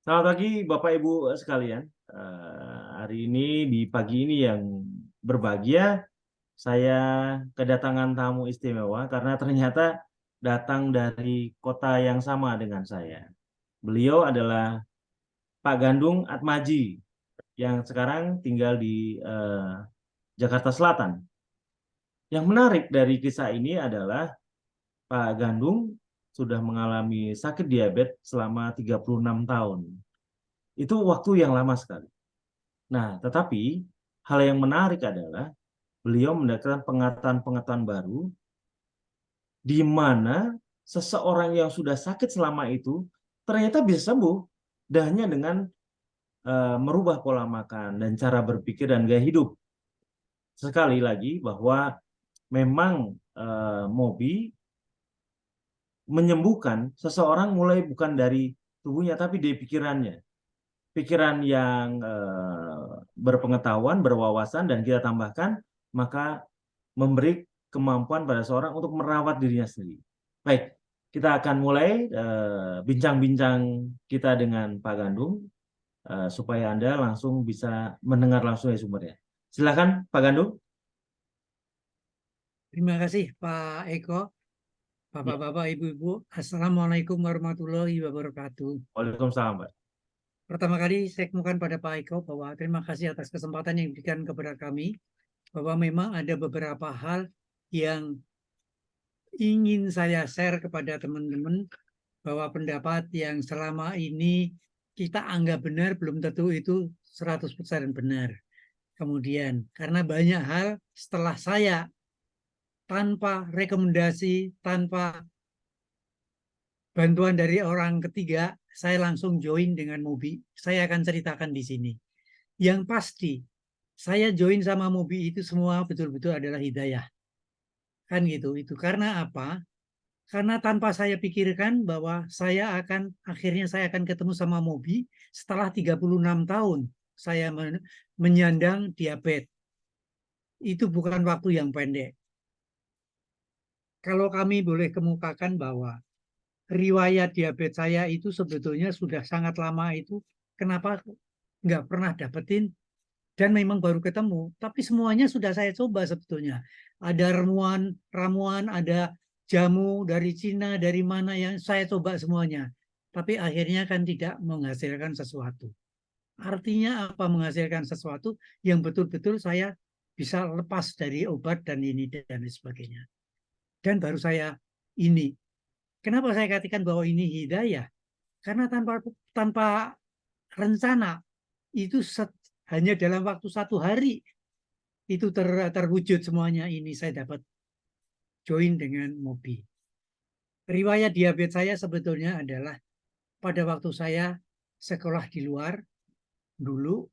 Selamat pagi Bapak Ibu sekalian. Hari ini di pagi ini yang berbahagia, saya kedatangan tamu istimewa karena ternyata datang dari kota yang sama dengan saya. Beliau adalah Pak Gandung Atmaji yang sekarang tinggal di Jakarta Selatan. Yang menarik dari kisah ini adalah Pak Gandung sudah mengalami sakit diabetes selama 36 tahun. Itu waktu yang lama sekali. Nah, tetapi hal yang menarik adalah beliau mendapatkan pengetahuan-pengetahuan baru di mana seseorang yang sudah sakit selama itu ternyata bisa sembuh dan hanya dengan merubah pola makan dan cara berpikir dan gaya hidup. Sekali lagi bahwa memang Mobi menyembuhkan seseorang mulai bukan dari tubuhnya tapi dari pikirannya. Pikiran yang berpengetahuan, berwawasan, dan kita tambahkan, maka memberi kemampuan pada seorang untuk merawat dirinya sendiri. Baik, kita akan mulai bincang-bincang kita dengan Pak Gandung, supaya Anda langsung bisa mendengar langsung dari sumbernya. Silakan Pak Gandung. Terima kasih Pak Eko, Ya, Bapak-bapak, Ibu-ibu. Assalamualaikum warahmatullahi wabarakatuh. Waalaikumsalam, Pak. Pertama kali saya kemukan pada Pak Eko bahwa terima kasih atas kesempatan yang diberikan kepada kami, bahwa memang ada beberapa hal yang ingin saya share kepada teman-teman, bahwa pendapat yang selama ini kita anggap benar belum tentu itu 100% benar. Kemudian, karena banyak hal setelah saya tanpa rekomendasi, tanpa bantuan dari orang ketiga, saya langsung join dengan Mobi. Saya akan ceritakan di sini. Yang pasti, saya join sama Mobi itu semua betul-betul adalah hidayah. Kan gitu. Itu karena apa? Karena tanpa saya pikirkan bahwa akhirnya saya akan ketemu sama Mobi setelah 36 tahun saya menyandang diabetes. Itu bukan waktu yang pendek. Kalau kami boleh kemukakan bahwa riwayat diabetes saya itu sebetulnya sudah sangat lama itu. Kenapa nggak pernah dapetin dan memang baru ketemu. Tapi semuanya sudah saya coba sebetulnya. Ada ramuan, ada jamu dari Cina, dari mana yang saya coba semuanya. Tapi akhirnya kan tidak menghasilkan sesuatu. Artinya apa menghasilkan sesuatu yang betul-betul saya bisa lepas dari obat dan ini dan sebagainya. Dan baru saya ini. Kenapa saya katakan bahwa ini hidayah? Karena tanpa rencana itu hanya dalam waktu 1 hari itu terwujud semuanya ini saya dapat join dengan Mobi. Riwayat diabetes saya sebetulnya adalah pada waktu saya sekolah di luar dulu,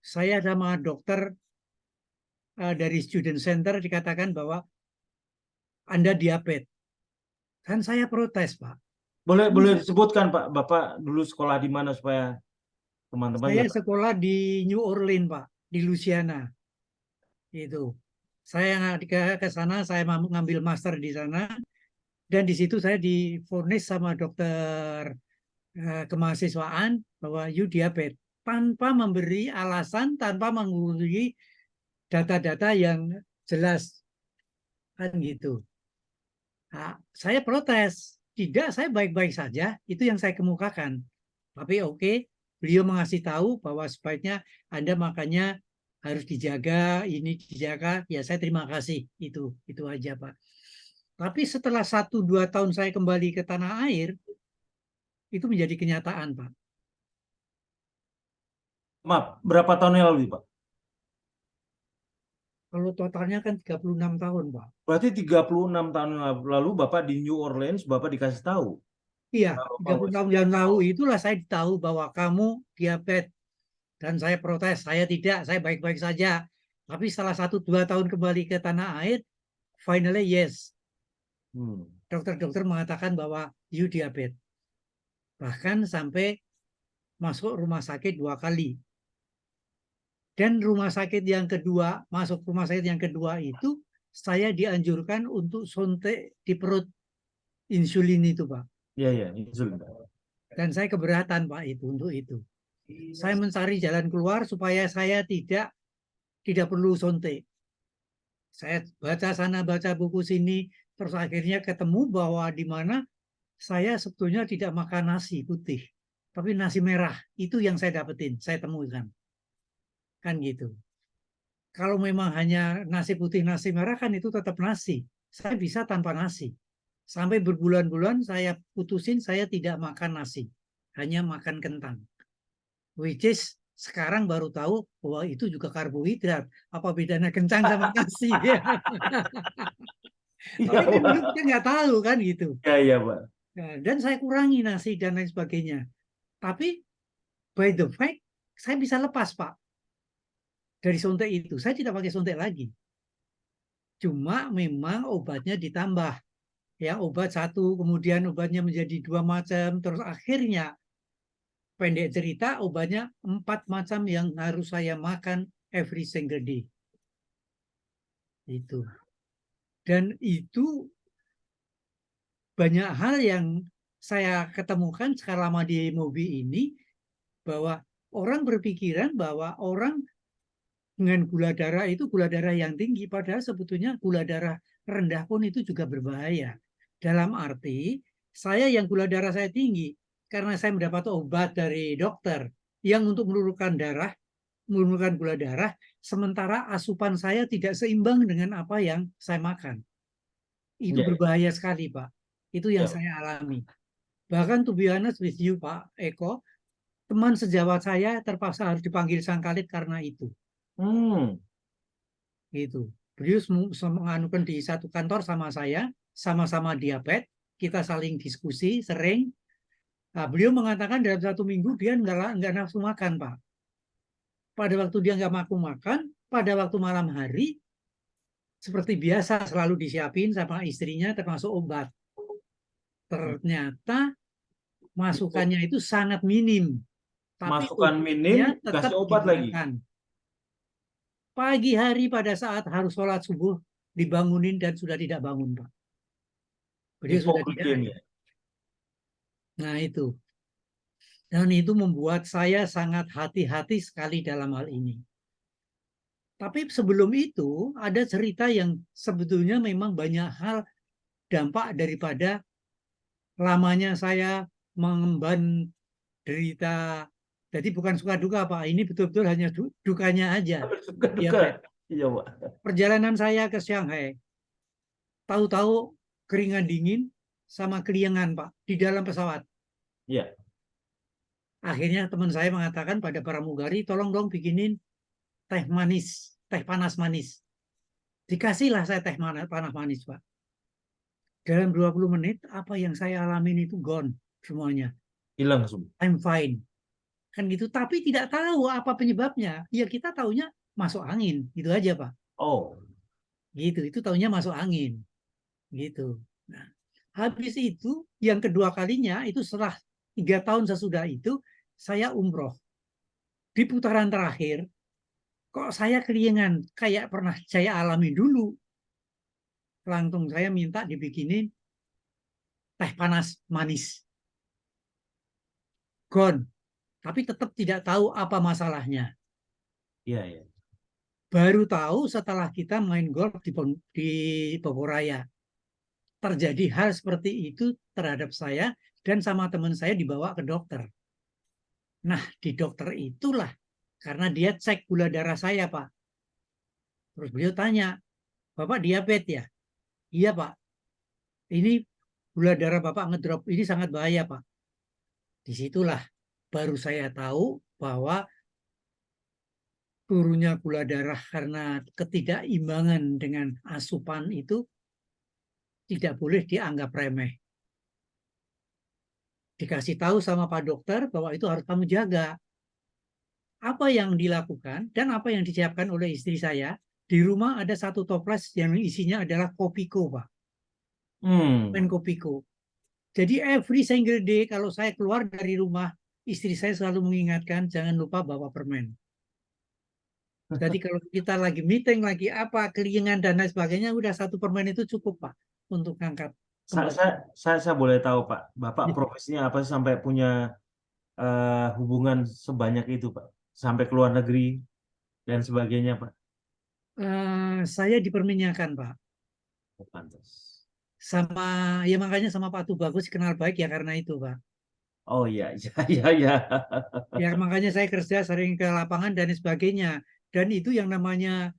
saya sama dokter dari student center dikatakan bahwa Anda diabetes. Kan saya protes, Pak. Boleh Ini boleh disebutkan Pak, Bapak dulu sekolah di mana supaya teman-teman saya juga tahu. sekolah di New Orleans, Pak, di Louisiana. Itu. Saya ke sana, saya mengambil master di sana, dan di situ saya divonis sama dokter kemahasiswaan bahwa you diabetes tanpa memberi alasan, tanpa menguji data-data yang jelas kan gitu. Nah, saya protes, tidak, saya baik-baik saja, itu yang saya kemukakan. Tapi oke, beliau mengasih tahu bahwa sebaiknya Anda makanya harus dijaga, ini dijaga, ya saya terima kasih, itu aja Pak. Tapi setelah 1-2 tahun saya kembali ke tanah air, itu menjadi kenyataan Pak. Maaf, berapa tahun yang lalu, Pak? Kalau totalnya kan 36 tahun, Pak. Berarti 36 tahun lalu Bapak di New Orleans, Bapak dikasih tahu. Iya, Kalau Pak 36 Wes. tahun yang lalu itulah saya tahu bahwa kamu diabetes. Dan saya protes, saya tidak, saya baik-baik saja. Tapi setelah 1-2 tahun kembali ke tanah air, finally yes. Hmm. Dokter-dokter mengatakan bahwa you diabetes. Bahkan sampai masuk rumah sakit 2 kali. Dan masuk rumah sakit yang kedua itu, saya dianjurkan untuk suntik di perut insulin itu, Pak. Iya, iya, insulin. Dan saya keberatan Pak itu untuk itu. Saya mencari jalan keluar supaya saya tidak perlu suntik. Saya baca sana, baca buku sini, terus akhirnya ketemu bahwa di mana saya sebetulnya tidak makan nasi putih, tapi nasi merah. Itu yang saya dapetin, saya temukan. Kan gitu. Kalau memang hanya nasi putih, nasi merah kan itu tetap nasi. Saya bisa tanpa nasi. Sampai berbulan-bulan saya putusin saya tidak makan nasi. Hanya makan kentang. Which is sekarang baru tahu bahwa itu juga karbohidrat. Apa bedanya kencang sama nasi? Iya, Tapi kan dulu Pak. kita nggak tahu kan gitu. Iya, iya, Pak. Nah, dan saya kurangi nasi dan lain sebagainya. Tapi by the fact saya bisa lepas Pak dari suntik itu. Saya tidak pakai suntik lagi. Cuma memang obatnya ditambah. Ya obat satu, kemudian obatnya menjadi 2 macam. Terus akhirnya pendek cerita obatnya 4 macam yang harus saya makan every single day. Itu. Dan itu banyak hal yang saya ketemukan selama di Mobi ini, bahwa orang berpikiran bahwa orang dengan gula darah itu gula darah yang tinggi, padahal sebetulnya gula darah rendah pun itu juga berbahaya. Dalam arti, saya yang gula darah saya tinggi, karena saya mendapat obat dari dokter yang untuk menurunkan gula darah, sementara asupan saya tidak seimbang dengan apa yang saya makan. Itu Iya, berbahaya sekali, Pak. Itu yang iya. saya alami. Bahkan to be honest with you, Pak Eko, teman sejawat saya terpaksa harus dipanggil sangkalit karena itu. Hmm. Gitu. Beliau menganukan di satu kantor sama saya, sama-sama diabetes, kita saling diskusi, sering. Nah, beliau mengatakan dalam 1 minggu dia nggak nafsu makan, Pak. Pada waktu dia nggak mampu makan, pada waktu malam hari, seperti biasa selalu disiapin sama istrinya termasuk obat. Ternyata masukannya itu sangat minim, tapi Masukan minim, obatnya tetap kasih obat lagi. digunakan. Pagi hari pada saat harus sholat subuh, dibangunin dan sudah tidak bangun, Pak. Beliau sudah tidak ada. Hipoglikemia. Nah itu. Dan itu membuat saya sangat hati-hati sekali dalam hal ini. Tapi sebelum itu ada cerita yang sebetulnya memang banyak hal dampak daripada lamanya saya mengemban derita. Jadi bukan suka duka Pak, ini betul-betul hanya dukanya aja. Suka-duka. Diabetes. Iya, Pak. Perjalanan saya ke Shanghai, tahu-tahu keringan dingin sama keliengan Pak di dalam pesawat. Iya. Akhirnya teman saya mengatakan pada pramugari, tolong dong bikinin teh manis, teh panas manis. Dikasihlah saya teh panas manis, Pak. Dalam 20 menit, apa yang saya alamin itu gone semuanya. Hilang semua. I'm fine. Kan gitu, tapi tidak tahu apa penyebabnya. Ya kita taunya masuk angin, gitu aja, Pak. Oh. Gitu, itu taunya masuk angin. Gitu. Nah, habis itu, yang kedua kalinya, itu setelah 3 tahun sesudah itu, saya umroh. Di putaran terakhir, kok saya keliengan kayak pernah saya alami dulu. Langsung saya minta dibikinin teh panas manis. Gone. Tapi tetap tidak tahu apa masalahnya. Iya, iya. Baru tahu setelah kita main golf di Bogoraya. Terjadi hal seperti itu terhadap saya dan sama teman saya dibawa ke dokter. Nah, di dokter itulah karena dia cek gula darah saya, Pak. Terus beliau tanya, Bapak diabetes ya? Iya, Pak. Ini gula darah Bapak ngedrop, ini sangat bahaya, Pak. Disitulah baru saya tahu bahwa turunnya gula darah karena ketidakimbangan dengan asupan itu tidak boleh dianggap remeh. Dikasih tahu sama Pak Dokter bahwa itu harus kamu jaga. Apa yang dilakukan dan apa yang disiapkan oleh istri saya, di rumah ada satu toples yang isinya adalah Kopiko, Pak. Hmm. Kopiko. Jadi every single day kalau saya keluar dari rumah, istri saya selalu mengingatkan jangan lupa bawa permen. Jadi kalau kita lagi meeting, lagi apa, keliengan dan lain sebagainya, udah satu permen itu cukup Pak untuk ngangkat. kembali. Saya boleh tahu Pak, Bapak Ya. profesinya apa sih sampai punya hubungan sebanyak itu Pak, sampai ke luar negeri dan sebagainya Pak? Saya diperminyakan Pak, Oh, pantas. sama ya makanya sama Pak Tubagus kenal baik ya karena itu Pak. Oh iya iya iya iya. Ya makanya saya kerja sering ke lapangan dan sebagainya. Dan itu yang namanya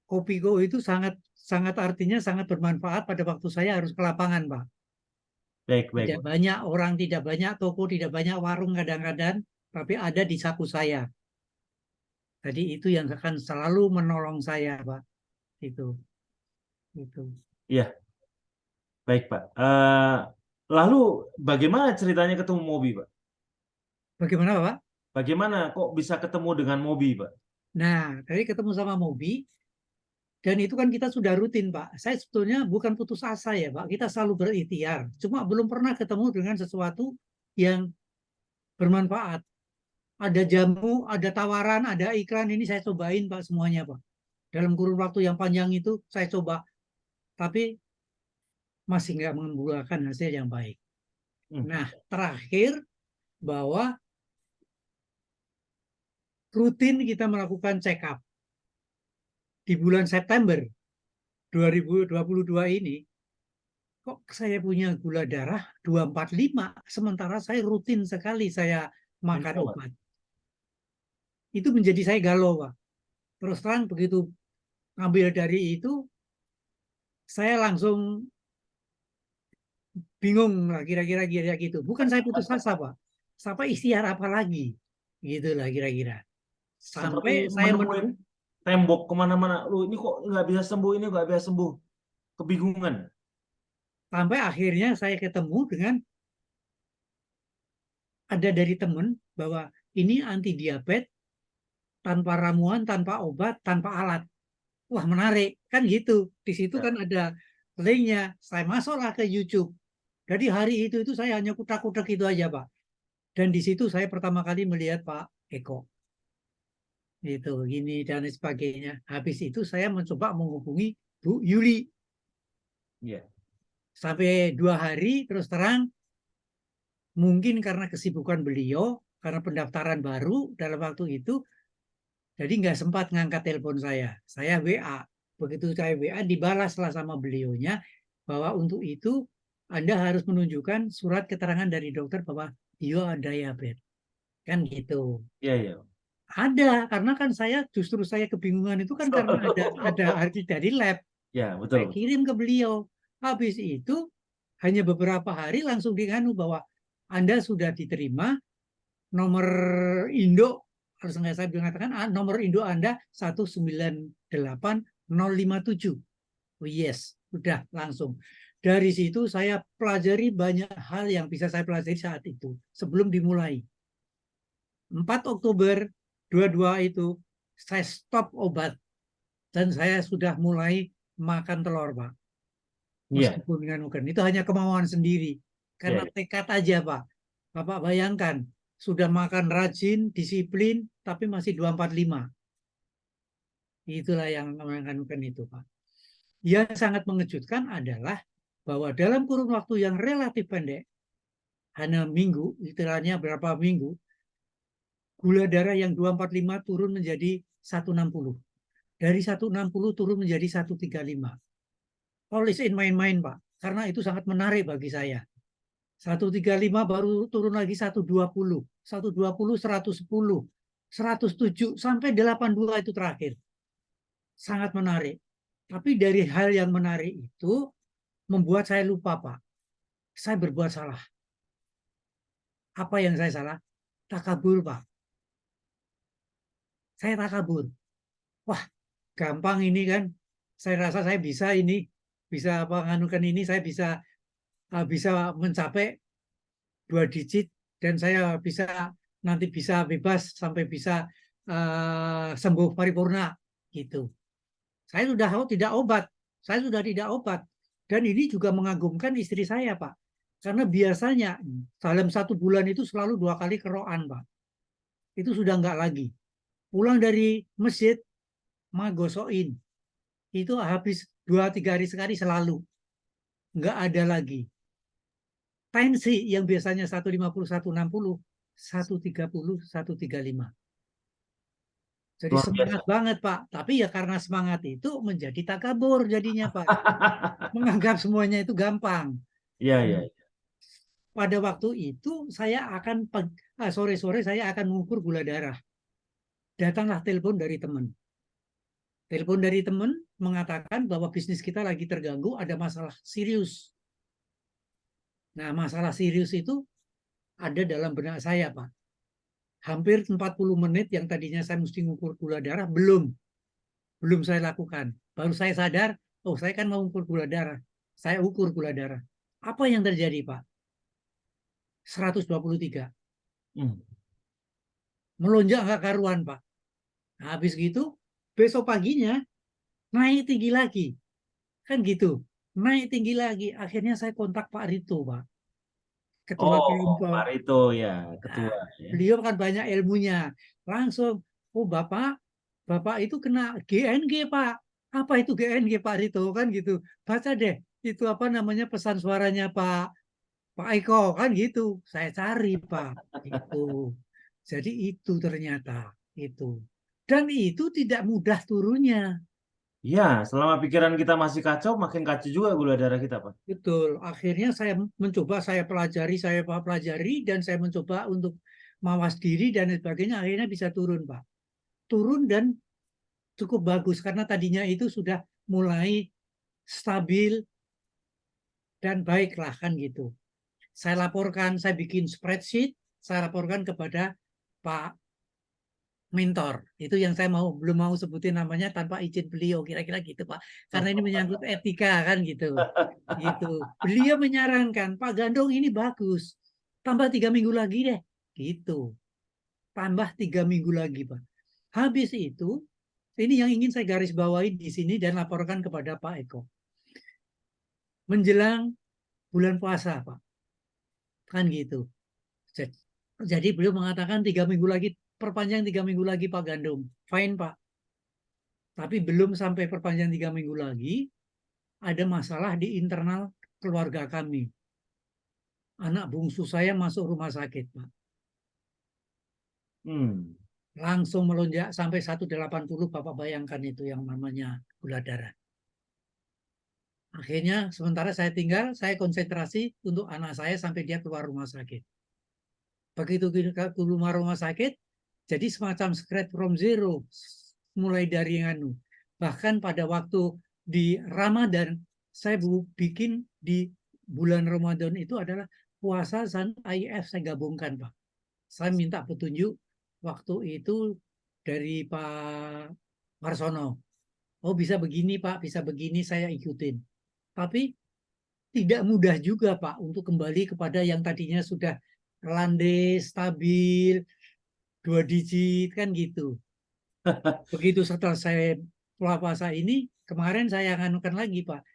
Kopiko itu sangat sangat artinya sangat bermanfaat pada waktu saya harus ke lapangan Pak. Baik baik Tidak Pak. banyak orang, tidak banyak toko, tidak banyak warung kadang-kadang, tapi ada di saku saya. Jadi itu yang akan selalu menolong saya Pak. Itu, itu. Iya baik Pak. Lalu bagaimana ceritanya ketemu Mobi Pak? Bagaimana Pak? Bagaimana kok bisa ketemu dengan Mobi Pak? Nah, dari ketemu sama Mobi, dan itu kan kita sudah rutin, Pak. Saya sebetulnya bukan putus asa ya, Pak. Kita selalu berikhtiar. Cuma belum pernah ketemu dengan sesuatu yang bermanfaat. Ada jamu, ada tawaran, ada iklan. Ini saya cobain, Pak, semuanya, Pak. Dalam kurun waktu yang panjang itu, saya coba. Tapi masih nggak membuahkan hasil yang baik. Hmm. Nah, terakhir bahwa rutin kita melakukan check up. Di bulan September 2022 ini, kok saya punya gula darah 245, sementara saya rutin sekali saya makan Minum Pak? obat. Itu menjadi saya galau, Pak. Terus terang begitu ngambil dari itu, saya langsung bingung lah kira-kira gitu. Bukan saya putus asa, Pak. Sampai ikhtiar apa lagi? Gitu lah kira-kira. Seperti Sampai saya menemuin tembok kemana-mana. Lu ini kok nggak bisa sembuh, ini nggak bisa sembuh. Kebingungan. sampai akhirnya saya ketemu dengan ada dari teman bahwa ini anti diabetes tanpa ramuan, tanpa obat, tanpa alat. Wah menarik kan gitu. Di situ Ya. kan ada linknya. Saya masuklah ke YouTube. Jadi hari itu saya hanya kutak-kutak itu aja Pak. Dan di situ saya pertama kali melihat Pak Eko. Itu gini dan sebagainya. Habis itu saya mencoba menghubungi Bu Yuli. Iya. Sampai 2 hari terus terang mungkin karena kesibukan beliau, karena pendaftaran baru dalam waktu itu, jadi nggak sempat ngangkat telepon saya. Saya WA. Begitu saya WA dibalaslah sama beliaunya bahwa untuk itu Anda harus menunjukkan surat keterangan dari dokter bahwa dia ada diabetes. Kan gitu. Iya, iya. Ada, karena kan saya kebingungan itu kan karena ada arti dari lab. Ya, Saya betul. kirim ke beliau. Habis itu hanya beberapa hari langsung dikanu bahwa Anda sudah diterima nomor Indo, harus nggak saya mengatakan nomor Indo Anda 198057. Oh yes, sudah langsung. Dari situ saya pelajari banyak hal yang bisa saya pelajari saat itu sebelum dimulai. 4 Oktober 22 itu saya stop obat dan saya sudah mulai makan telur, Pak. Iya, Meskipun dengan bukan itu hanya kemauan sendiri. iya, Karena iya. tekad aja, Pak. Bapak bayangkan, sudah makan rajin, disiplin, tapi masih 245. Itulah yang menganukan itu, Pak. Yang sangat mengejutkan adalah bahwa dalam kurun waktu yang relatif pendek, hanya minggu, istilahnya berapa minggu, gula darah yang 245 turun menjadi 160. Dari 160 turun menjadi 135. Polisin main-main, Pak. Karena itu sangat menarik bagi saya. 135 baru turun lagi 120. 120, 110, 107, sampai 82 itu terakhir. Sangat menarik. Tapi dari hal yang menarik itu membuat saya lupa, Pak. Saya berbuat salah. Apa yang saya salah? Takabur, Pak. Saya takabur. Wah, gampang ini kan. Saya rasa saya bisa ini. Bisa apa nganukan ini. Saya bisa mencapai 2 digit. Dan saya nanti bisa bebas sampai bisa sembuh paripurna. Gitu. Saya sudah tidak obat. Saya sudah tidak obat. Dan ini juga mengagumkan istri saya, Pak. Karena biasanya dalam 1 bulan itu selalu 2 kali keroan, Pak. Itu sudah enggak lagi. Pulang dari masjid, magosoin. Itu habis 2-3 hari sekali selalu. nggak ada lagi. Tensi yang biasanya 150, 160, 130, 135. Jadi Luar semangat biasa. banget, Pak. Tapi ya karena semangat itu menjadi takabur jadinya, Pak. Menganggap semuanya itu gampang. Iya, iya. Pada waktu itu saya akan sore-sore saya akan mengukur gula darah. Datanglah telepon dari teman. Telepon dari teman mengatakan bahwa bisnis kita lagi terganggu, ada masalah serius. Nah, masalah serius itu ada dalam benak saya, Pak. Hampir 40 menit yang tadinya saya mesti mengukur gula darah, belum saya lakukan. Baru saya sadar, oh saya kan mau ukur gula darah. Saya ukur gula darah. Apa yang terjadi, Pak? 123. Hmm. Melonjak nggak karuan, Pak. Nah, habis gitu, besok paginya naik tinggi lagi. Kan gitu. Naik tinggi lagi. Akhirnya saya kontak Pak Rito, Pak. Ketua Oh, Pak kelompok. Rito ya, Nah, ketua ya. beliau kan banyak ilmunya. Langsung, oh Bapak itu kena GNG, Pak. Apa itu GNG, Pak Rito? Kan gitu. Baca deh, itu apa namanya pesan suaranya Pak Eko, kan gitu. Saya cari, Pak. Itu. Jadi itu ternyata. Itu. Dan itu tidak mudah turunnya. Iya, selama pikiran kita masih kacau, makin kacau juga gula darah kita, Pak. Betul. Akhirnya saya mencoba, saya pelajari, dan saya mencoba untuk mawas diri dan sebagainya. Akhirnya bisa turun, Pak. Turun dan cukup bagus karena tadinya itu sudah mulai stabil dan baiklah kan gitu. Saya laporkan, saya bikin spreadsheet, saya laporkan kepada Pak Mentor. Itu yang saya belum mau sebutin namanya tanpa izin beliau, kira-kira gitu, Pak. Karena ini menyangkut etika kan gitu. Gitu. Beliau menyarankan, Pak Gandong ini bagus. Tambah 3 minggu lagi deh. Gitu. Tambah 3 minggu lagi, Pak. Habis itu, ini yang ingin saya garis bawahi di sini dan laporkan kepada Pak Eko. Menjelang bulan puasa, Pak. Kan gitu. Jadi beliau mengatakan 3 minggu lagi, perpanjang 3 minggu lagi Pak Gandum. Fine, Pak. Tapi belum sampai perpanjang 3 minggu lagi, ada masalah di internal keluarga kami. Anak bungsu saya masuk rumah sakit, Pak. Hmm. Langsung melonjak sampai 180, Bapak bayangkan itu yang namanya gula darah. Akhirnya sementara saya tinggal, saya konsentrasi untuk anak saya sampai dia keluar rumah sakit. Begitu keluar rumah sakit, jadi semacam scratch from zero, mulai dari anu. Bahkan pada waktu di Ramadan, saya bikin di bulan Ramadan itu adalah puasa dan IF saya gabungkan, Pak. Saya minta petunjuk waktu itu dari Pak Marsono. Oh bisa begini Pak, bisa begini, saya ikutin. Tapi tidak mudah juga Pak untuk kembali kepada yang tadinya sudah landai, stabil, 2 digit kan gitu. Begitu setelah saya puasa ini, kemarin saya nganukan lagi Pak.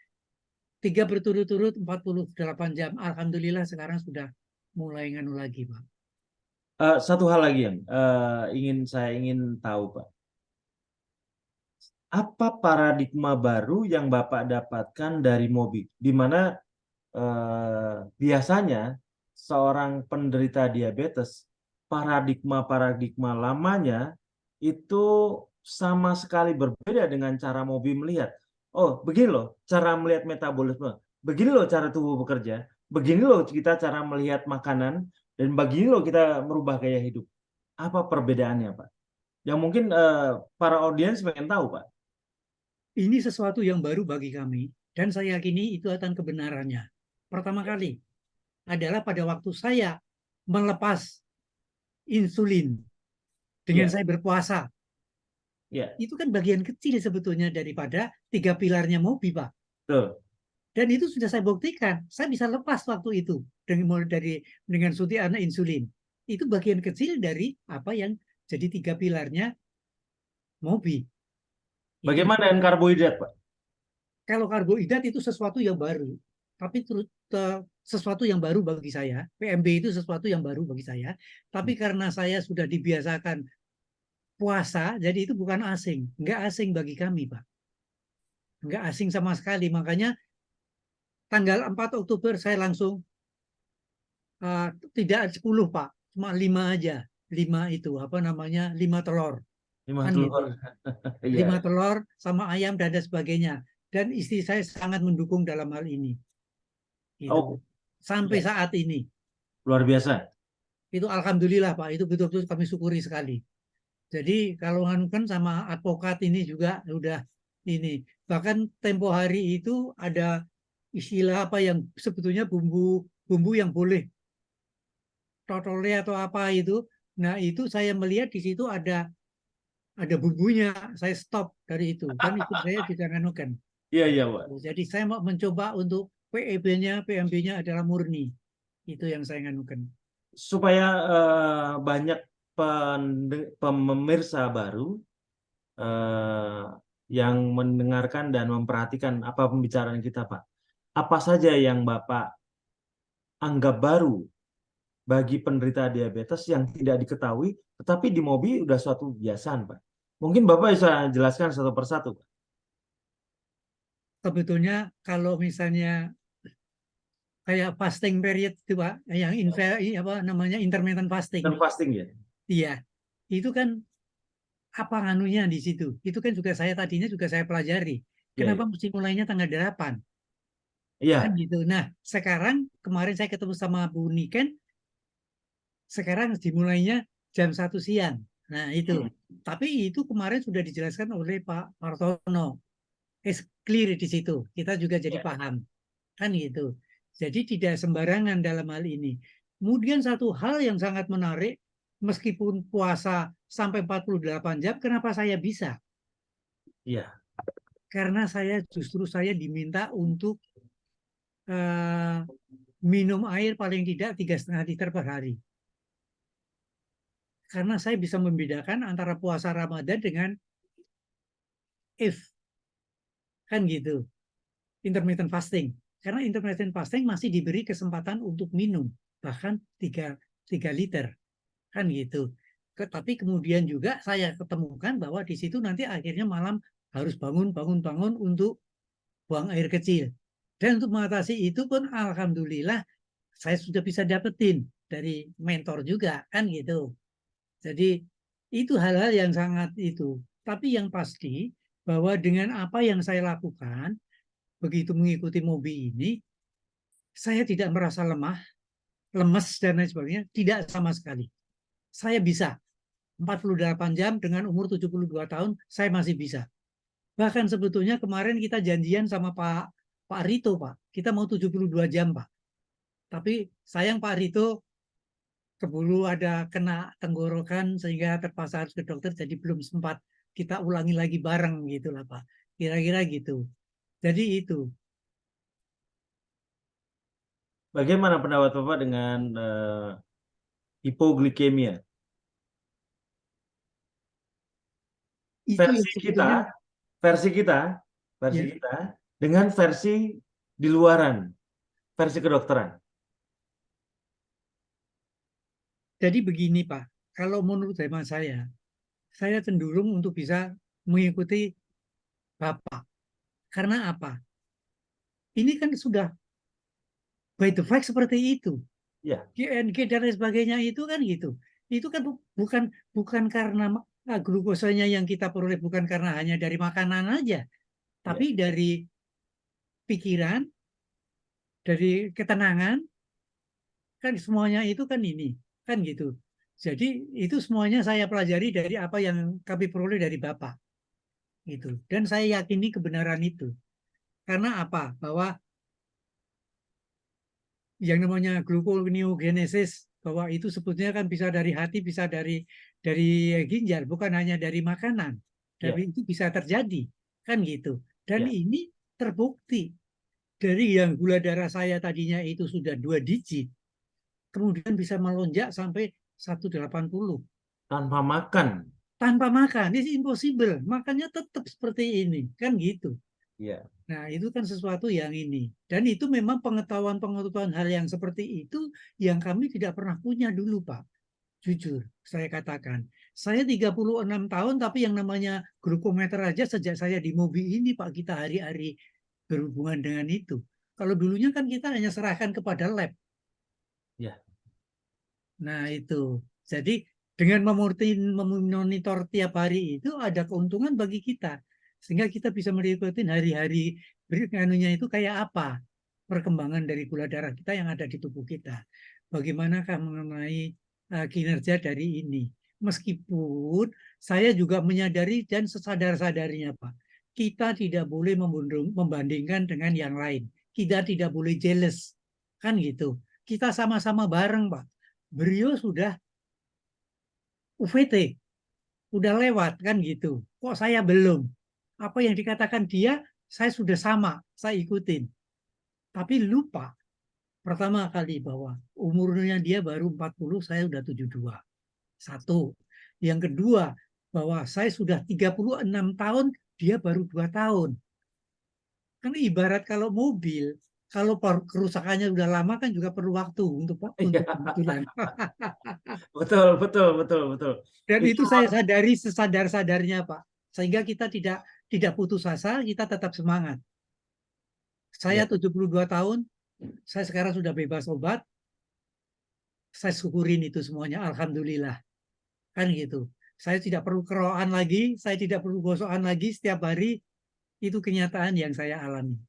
3 berturut-turut 48 jam. Alhamdulillah sekarang sudah mulai nganu lagi Pak. Satu hal lagi yang saya ingin tahu, Pak. Apa paradigma baru yang Bapak dapatkan dari Mobi? Di mana biasanya seorang penderita diabetes, paradigma-paradigma lamanya itu sama sekali berbeda dengan cara Mobi melihat. Oh, begini loh cara melihat metabolisme. Begini loh cara tubuh bekerja. Begini loh kita cara melihat makanan. Dan begini loh kita merubah gaya hidup. Apa perbedaannya, Pak? Yang mungkin para audiens pengen tahu, Pak. Ini sesuatu yang baru bagi kami dan saya yakini itu akan kebenarannya. Pertama kali adalah pada waktu saya melepas insulin dengan Iya, saya berpuasa. iya, Itu kan bagian kecil sebetulnya daripada 3 pilarnya Mobi, Pak. betul. Dan itu sudah saya buktikan. Saya bisa lepas waktu itu dengan suntikan insulin. Itu bagian kecil dari apa yang jadi 3 pilarnya Mobi. Itu Bagaimana dengan karbohidrat, Pak? kalau karbohidrat itu sesuatu yang baru. Tapi sesuatu yang baru bagi saya. PMB itu sesuatu yang baru bagi saya. Tapi karena saya sudah dibiasakan puasa, jadi itu bukan asing. Nggak asing bagi kami, Pak. Nggak asing sama sekali. Makanya tanggal 4 Oktober saya langsung tidak 10 Pak, cuma 5 aja. 5 itu apa namanya? 5 telur. 5 Kan telur. gitu. Iya. 5 telur sama ayam dan sebagainya. Dan istri saya sangat mendukung dalam hal ini. Gitu. Oh, Sampai iya. saat ini. Luar biasa. Itu alhamdulillah Pak, itu betul-betul kami syukuri sekali. Jadi kalau kan sama advokat ini juga udah ini. Bahkan tempo hari itu ada istilah apa yang sebetulnya bumbu bumbu yang boleh totole atau apa itu. Nah, itu saya melihat di situ ada bumbunya. Saya stop dari itu dan itu saya tidak nganukan. Iya, iya, Pak. Jadi saya mau mencoba untuk PEB-nya, PMB-nya adalah murni. Itu yang saya nganukan. Supaya banyak pemirsa baru eh, yang mendengarkan dan memperhatikan apa pembicaraan kita, Pak. Apa saja yang Bapak anggap baru bagi penderita diabetes yang tidak diketahui, tetapi di Mobi udah suatu kebiasaan, Pak. Mungkin Bapak bisa jelaskan satu persatu, Pak. Sebetulnya kalau misalnya kayak fasting period itu Pak, yang apa namanya intermittent fasting. Dan fasting ya? Iya, itu kan apa nganunya di situ. Itu kan juga saya tadinya juga saya pelajari. Iya, Kenapa iya. mesti mulainya tanggal 8? Kan Iya, gitu. Nah, sekarang kemarin saya ketemu sama Bu Niken, sekarang dimulainya jam 1 siang. Nah, itu. hmm, Tapi itu kemarin sudah dijelaskan oleh Pak Martono. Clear di situ. Kita juga jadi iya, paham. Kan gitu. Jadi tidak sembarangan dalam hal ini. Kemudian satu hal yang sangat menarik, meskipun puasa sampai 48 jam, kenapa saya bisa? iya, Karena saya diminta untuk eh, minum air paling tidak 3,5 liter per hari. Karena saya bisa membedakan antara puasa Ramadan dengan if, kan gitu, intermittent fasting. Karena intermittent fasting masih diberi kesempatan untuk minum, bahkan 3 liter, kan gitu. Tapi kemudian juga saya ketemukan bahwa di situ nanti akhirnya malam harus bangun untuk buang air kecil. Dan untuk mengatasi itu pun alhamdulillah saya sudah bisa dapetin dari mentor juga, kan gitu. Jadi itu hal-hal yang sangat itu. Tapi yang pasti bahwa dengan apa yang saya lakukan, begitu mengikuti Mobi ini, saya tidak merasa lemah, lemes dan lain sebagainya, tidak sama sekali. Saya bisa 48 jam dengan umur 72 tahun, saya masih bisa. Bahkan sebetulnya kemarin kita janjian sama Pak Rito, Pak. Kita mau 72 jam, Pak. Tapi sayang Pak Rito keburu ada kena tenggorokan sehingga terpaksa harus ke dokter, jadi belum sempat kita ulangi lagi bareng gitu lah Pak. Kira-kira gitu. Jadi itu. bagaimana pendapat Bapak dengan hipoglikemia? Itu yang Versi kita, sebetulnya versi kita, versi ya. kita dengan versi di luaran, versi kedokteran. Jadi begini Pak, kalau menurut hemat saya cenderung untuk bisa mengikuti Bapak. Karena apa? Ini kan sudah by the fact seperti itu. Ya, GNG dan lain sebagainya itu kan gitu. Itu kan bukan bukan karena glukosanya yang kita peroleh bukan karena hanya dari makanan aja, ya, tapi dari pikiran, dari ketenangan, kan semuanya itu kan ini, kan gitu. Jadi itu semuanya saya pelajari dari apa yang kami peroleh dari Bapak gitu. Dan saya yakini kebenaran itu. Karena apa? Bahwa yang namanya gluconeogenesis bahwa itu sebetulnya kan bisa dari hati, bisa dari ginjal, bukan hanya dari makanan. Tapi ya, itu bisa terjadi, kan gitu. Dan ya. ini terbukti dari yang gula darah saya tadinya itu sudah 2 digit, kemudian bisa melonjak sampai 180 Tanpa makan. tanpa makan. Ini impossible. Makanya tetap seperti ini, kan gitu. Ya, Nah, itu kan sesuatu yang ini. Dan itu memang pengetahuan-pengetahuan hal yang seperti itu yang kami tidak pernah punya dulu, Pak. Jujur, saya katakan. Saya 36 tahun, tapi yang namanya glukometer aja sejak saya di Mobi ini, Pak, kita hari-hari berhubungan dengan itu. Kalau dulunya kan kita hanya serahkan kepada lab. Ya. Nah itu. Jadi dengan memonitor tiap hari itu ada keuntungan bagi kita. Sehingga kita bisa mengikuti hari-hari berikanunya itu kayak apa perkembangan dari gula darah kita yang ada di tubuh kita. Bagaimanakah mengenai kinerja dari ini. Meskipun saya juga menyadari dan sesadar-sadarnya Pak, kita tidak boleh membandingkan dengan yang lain. Kita tidak boleh jealous. Kan gitu. Kita sama-sama bareng Pak. Beliau sudah UVT, udah lewat kan gitu. Kok saya belum? Apa yang dikatakan dia, saya sudah sama, saya ikutin. Tapi lupa pertama kali bahwa umurnya dia baru 40, saya udah 72. Satu. Yang kedua, bahwa saya sudah 36 tahun, dia baru 2 tahun. Kan ibarat kalau mobil, kalau kerusakannya udah lama kan juga perlu waktu untuk Iya. kebetulan. Betul, betul, betul, betul. Dan Itu itu saya sadari sesadar-sadarnya, Pak. Sehingga kita tidak putus asa, kita tetap semangat. Saya ya. 72 tahun, saya sekarang sudah bebas obat, saya syukurin itu semuanya, alhamdulillah. Kan gitu. Saya tidak perlu keroan lagi, saya tidak perlu gosokan lagi setiap hari, itu kenyataan yang saya alami.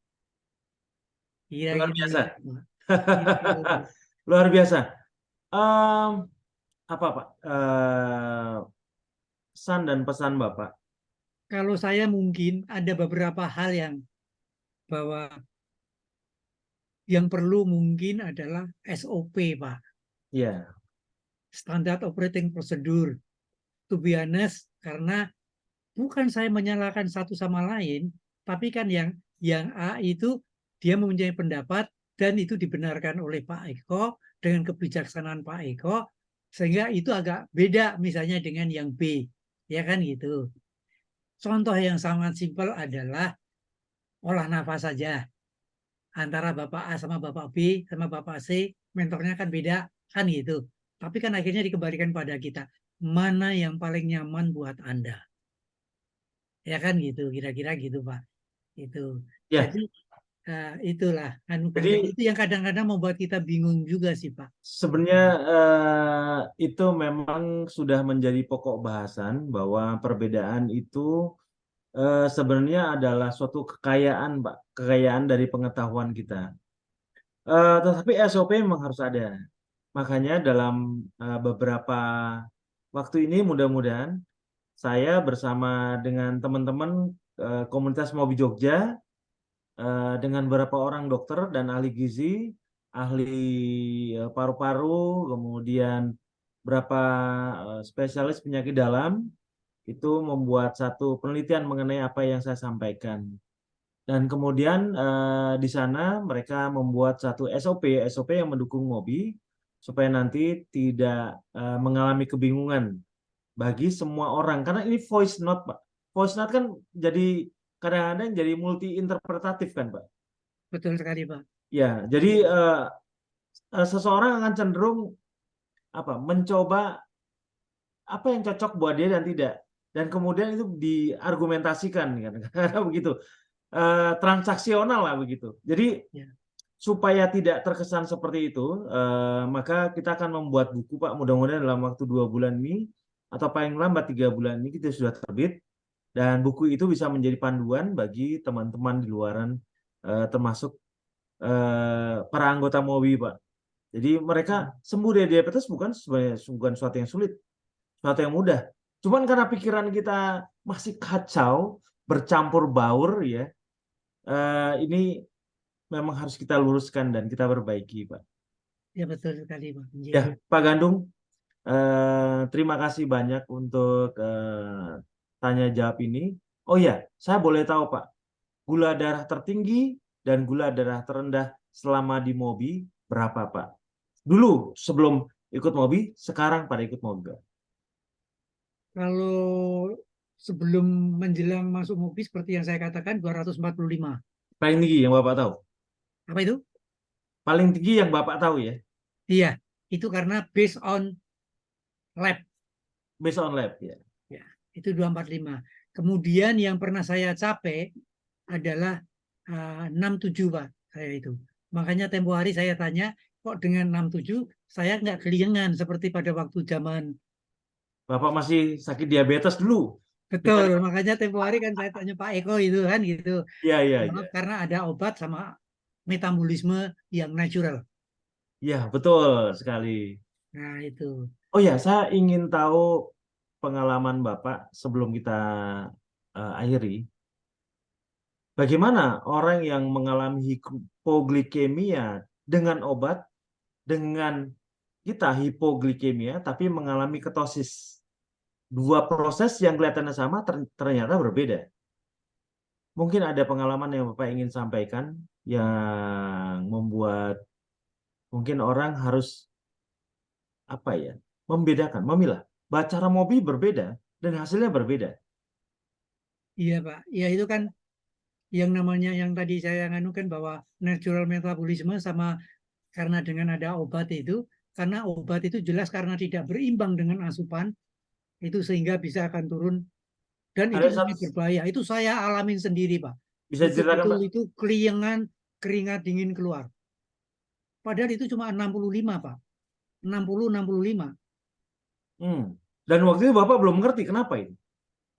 Luar Kira-kira biasa. gitu, Pak. Gitu. Luar biasa. Em, apa Pak? Pesan dan pesan Bapak. Kalau saya mungkin ada beberapa hal bahwa yang perlu mungkin adalah SOP, Pak. Ya, Standard Operating Procedure. To be honest, karena bukan saya menyalahkan satu sama lain, tapi kan yang A itu dia mempunyai pendapat dan itu dibenarkan oleh Pak Eko dengan kebijaksanaan Pak Eko, sehingga itu agak beda misalnya dengan yang B, ya kan gitu. Contoh yang sangat simpel adalah olah nafas saja antara Bapak A sama Bapak B sama Bapak C, mentornya kan beda kan gitu. Tapi kan akhirnya dikembalikan pada kita, mana yang paling nyaman buat Anda. Ya kan gitu, kira-kira gitu Pak. Itu. ya. Jadi itulah kan penting. Jadi Itu yang kadang-kadang membuat kita bingung juga sih Pak. sebenarnya itu memang sudah menjadi pokok bahasan bahwa perbedaan itu sebenarnya adalah suatu kekayaan, Pak, kekayaan dari pengetahuan kita. Tetapi SOP memang harus ada. Makanya dalam beberapa waktu ini mudah-mudahan saya bersama dengan teman-teman komunitas Mobi Jogja dengan beberapa orang dokter dan ahli gizi, ahli paru-paru, kemudian berapa spesialis penyakit dalam itu membuat satu penelitian mengenai apa yang saya sampaikan. Dan kemudian di sana mereka membuat satu SOP yang mendukung Mobi supaya nanti tidak mengalami kebingungan bagi semua orang. Karena ini voice note, Pak. Voice note kan jadi kadang-kadang jadi multi interpretatif kan, Pak. Betul sekali Pak. Ya, jadi seseorang akan cenderung apa? Mencoba apa yang cocok buat dia dan tidak. Dan kemudian itu diargumentasikan kan. Karena begitu. Transaksional lah begitu. Jadi Ya. supaya tidak terkesan seperti itu, maka kita akan membuat buku Pak. Mudah-mudahan dalam waktu 2 bulan ini atau paling lambat 3 bulan ini kita sudah terbit dan buku itu bisa menjadi panduan bagi teman-teman di luaran, termasuk para anggota MOWI Pak. Jadi mereka sembuh dari diabetes bukan sebenarnya bukan sesuatu yang sulit, sesuatu yang mudah. Cuman karena pikiran kita masih kacau, bercampur baur ya, ini memang harus kita luruskan dan kita perbaiki, Pak. Ya betul sekali Pak. Ya, Ya. Pak Gandung, terima kasih banyak untuk tanya jawab ini. Oh ya, saya boleh tahu, Pak, gula darah tertinggi dan gula darah terendah selama di Mobi berapa, Pak? Dulu sebelum ikut Mobi, sekarang pada ikut Mobi, Pak. Kalau sebelum menjelang masuk mobil seperti yang saya katakan 245. Paling tinggi yang Bapak tahu. Apa itu? Paling tinggi yang Bapak tahu ya, Iya, itu karena based on lab. based on lab ya. Ya, itu 245. Kemudian yang pernah saya capai adalah 67, Pak. saya itu. Makanya tempo hari saya tanya, kok dengan 67 saya nggak keliengan seperti pada waktu zaman. Bapak masih sakit diabetes dulu. Betul, makanya tempo hari kan saya tanya Pak Eko itu kan gitu. Iya, iya, iya. Maaf karena ada obat sama metabolisme yang natural. Iya, betul sekali. Nah itu. Oh ya, saya ingin tahu pengalaman Bapak sebelum kita akhiri. Bagaimana orang yang mengalami hipoglikemia dengan obat, dengan kita hipoglikemia tapi mengalami ketosis. Dua proses yang kelihatannya sama ternyata berbeda. Mungkin ada pengalaman yang Bapak ingin sampaikan yang membuat mungkin orang harus apa ya, membedakan, memilah. Cara mobi berbeda dan hasilnya berbeda. Iya Pak, ya itu kan yang namanya yang tadi saya nganukan bahwa natural metabolisme sama karena dengan ada obat itu, karena obat itu jelas karena tidak berimbang dengan asupan, itu sehingga bisa akan turun dan itu Ada sangat satu, berbahaya. Itu saya alamin sendiri Pak. bisa diceritakan Betul-betul Pak? itu keliengan, keringat dingin keluar. Padahal itu cuma 65 Pak. 60-65. Hmm. Dan waktu itu Bapak belum mengerti kenapa itu.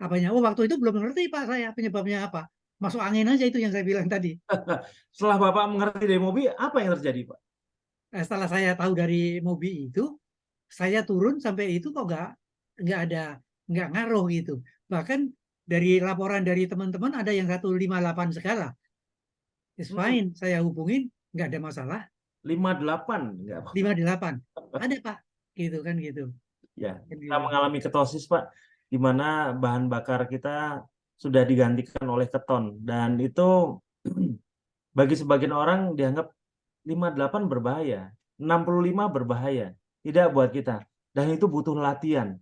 Apanya? Oh waktu itu belum ngerti Pak saya penyebabnya apa. Masuk angin aja itu yang saya bilang tadi. Setelah Bapak mengerti dari mobi, apa yang terjadi Pak? Nah, setelah saya tahu dari mobil itu, saya turun sampai itu kok nggak ada nggak ngaruh gitu. Bahkan dari laporan dari teman-teman ada yang 158 segala. It's Hmm. fine, saya hubungin nggak ada masalah. 58 enggak Pak. 58 ada Pak, gitu kan gitu. Ya, Kan kita gitu. mengalami ketosis Pak, di mana bahan bakar kita sudah digantikan oleh keton dan itu bagi sebagian orang dianggap 58 berbahaya, 65 berbahaya. Tidak buat kita. Dan itu butuh latihan.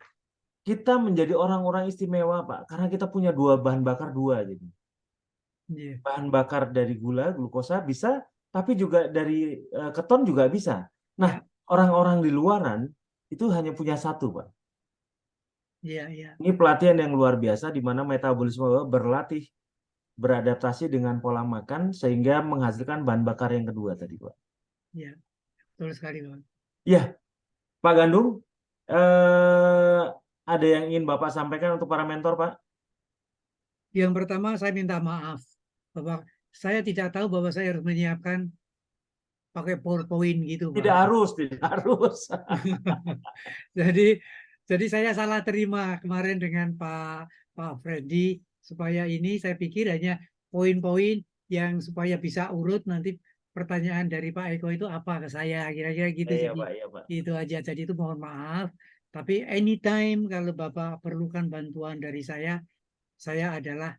Kita menjadi orang-orang istimewa, Pak, karena kita punya dua bahan bakar dua jadi. Iya, Bahan bakar dari gula, glukosa bisa, tapi juga dari keton juga bisa. Nah, iya, orang-orang di luaran itu hanya punya satu, Pak. iya, iya, Ini pelatihan yang luar biasa di mana metabolisme berlatih beradaptasi dengan pola makan sehingga menghasilkan bahan bakar yang kedua tadi, Pak. iya, betul sekali Pak. Ya, Pak Gandung, eh, ada yang ingin Bapak sampaikan untuk para mentor, Pak? Yang pertama saya minta maaf bahwa saya tidak tahu bahwa saya harus menyiapkan pakai PowerPoint gitu Pak. Tidak harus, tidak harus. Jadi jadi saya salah terima kemarin dengan Pak Freddy supaya ini saya pikir hanya poin-poin yang supaya bisa urut nanti pertanyaan dari Pak Eko itu apa ke saya kira-kira gitu. Iya, Jadi Pak, iya, Pak. itu aja. Jadi itu mohon maaf. Tapi anytime kalau Bapak perlukan bantuan dari saya adalah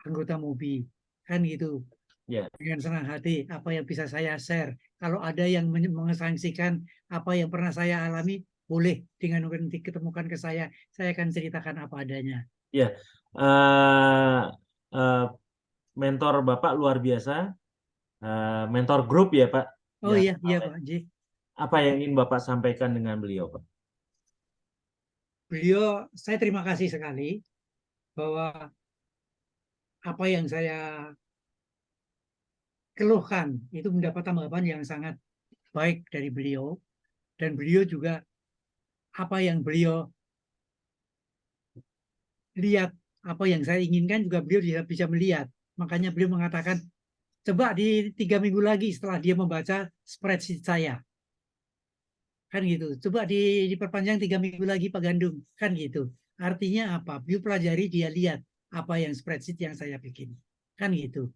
anggota MOBI kan gitu. Ya, Dengan senang hati apa yang bisa saya share. Kalau ada yang mengesangsikan apa yang pernah saya alami, boleh dengan nanti ketemukan ke saya akan ceritakan apa adanya. ya. Eh, eh, mentor Bapak luar biasa. Mentor grup ya, Pak. Oh Jangan iya, iya sampai. Pak J. Apa yang ingin Bapak sampaikan dengan beliau, Pak? Beliau, saya terima kasih sekali bahwa apa yang saya keluhkan itu mendapat tanggapan yang sangat baik dari beliau dan beliau juga apa yang beliau lihat, apa yang saya inginkan juga beliau bisa melihat. Makanya beliau mengatakan coba di 3 minggu lagi setelah dia membaca spreadsheet saya kan gitu coba diperpanjang 3 minggu lagi Pak Gandung kan gitu artinya apa beliau pelajari dia lihat apa yang spreadsheet yang saya bikin kan gitu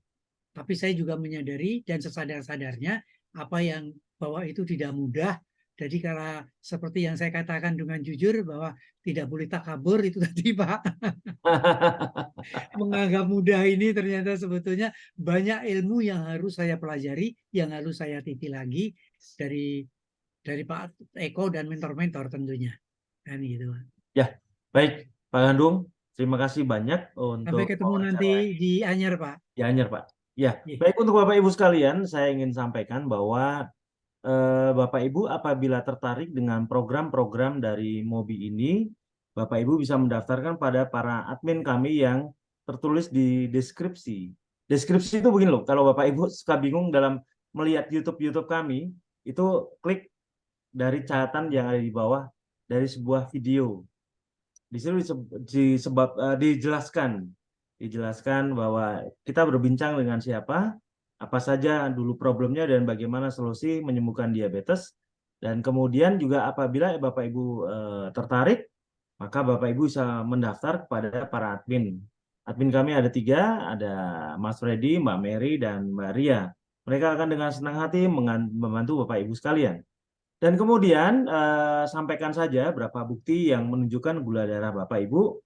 tapi saya juga menyadari dan sesadar-sadarnya apa yang bahwa itu tidak mudah jadi kalau seperti yang saya katakan dengan jujur bahwa tidak boleh takabur itu tadi Pak menganggap mudah ini ternyata sebetulnya banyak ilmu yang harus saya pelajari, yang harus saya titi lagi dari Pak Eko dan mentor-mentor tentunya. Kan gitu. Ya, baik, Pak Gandung. Terima kasih banyak Sampai untuk ketemu nanti wawancara di Anyer, Pak. di Anyer, Pak. Ya, Iya. baik untuk Bapak Ibu sekalian, saya ingin sampaikan bahwa Bapak Ibu apabila tertarik dengan program-program dari Mobi ini, Bapak Ibu bisa mendaftarkan pada para admin kami yang tertulis di deskripsi. Deskripsi itu begini loh, kalau Bapak Ibu suka bingung dalam melihat YouTube kami, itu klik dari catatan yang ada di bawah dari sebuah video. Di situ dijelaskan bahwa kita berbincang dengan siapa, apa saja dulu problemnya dan bagaimana solusi menyembuhkan diabetes. Dan kemudian juga apabila Bapak Ibu tertarik, maka Bapak Ibu bisa mendaftar kepada para admin. Admin kami ada 3, ada Mas Freddy, Mbak Mary, dan Mbak Ria. Mereka akan dengan senang hati membantu Bapak Ibu sekalian. Dan kemudian sampaikan saja berapa bukti yang menunjukkan gula darah Bapak Ibu.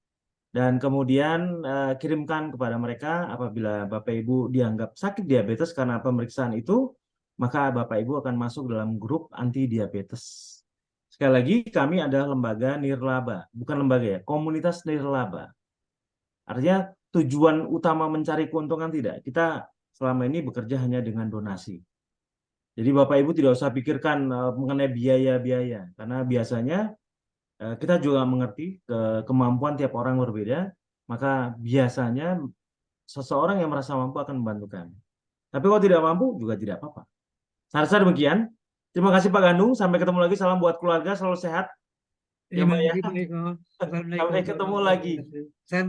Dan kemudian kirimkan kepada mereka apabila Bapak Ibu dianggap sakit diabetes karena pemeriksaan itu, maka Bapak Ibu akan masuk dalam grup anti diabetes. Sekali lagi, kami adalah lembaga nirlaba, bukan lembaga ya, komunitas nirlaba. Artinya tujuan utama mencari keuntungan tidak. Kita selama ini bekerja hanya dengan donasi. Jadi Bapak Ibu tidak usah pikirkan mengenai biaya-biaya, karena biasanya kita juga mengerti kemampuan tiap orang berbeda, maka biasanya seseorang yang merasa mampu akan membantukan. Tapi kalau tidak mampu juga tidak apa-apa. Saya rasa demikian. Terima kasih Pak Gandung. Sampai ketemu lagi. Salam buat keluarga. Selalu sehat. Ya Terima Mbak ya. kasih Pak Eko. Sampai Assalamualaikum ketemu warahmatullahi lagi. wabarakatuh. Sampai